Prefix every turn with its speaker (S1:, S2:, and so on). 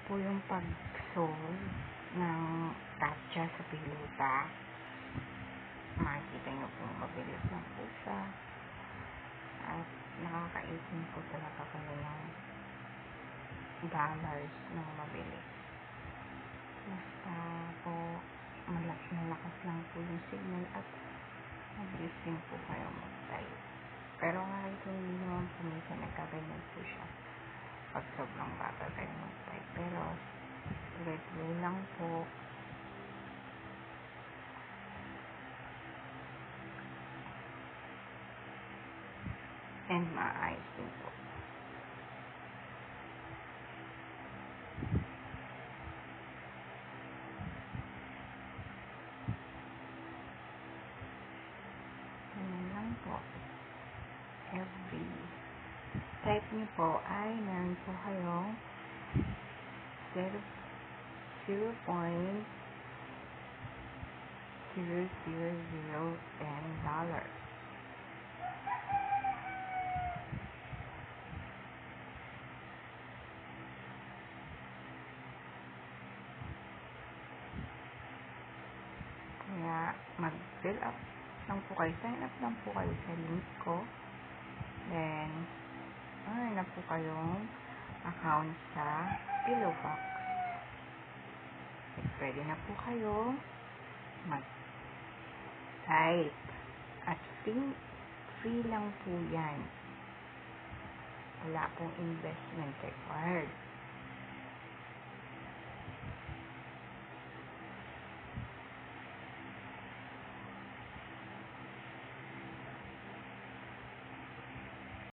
S1: po yung pag-solve ng tatcha sa piluta. Makikita nyo po mabilis lang po siya. At nakakaipon po talaga kayo ng dollars ng mabilis. Basta po malakas lang po yung signal at mabilis din po kayo mag-type. Pero kahit hindi naman po minsan nagkaganyan po siya pag sobrang bata tayo mag-type. Pero tuloy-tuloy lang po. And maayos din po. Ganyan lang po. Every type niyo po ay meron po kayong 0.00010 $. Kaya mag-fill up lang po kayo. Sign up lang po kayo sa link ko. Then, na po kayong account sa PillowFox. Pwede na po kayo mag-type. At free lang po yan. Wala pong investment required.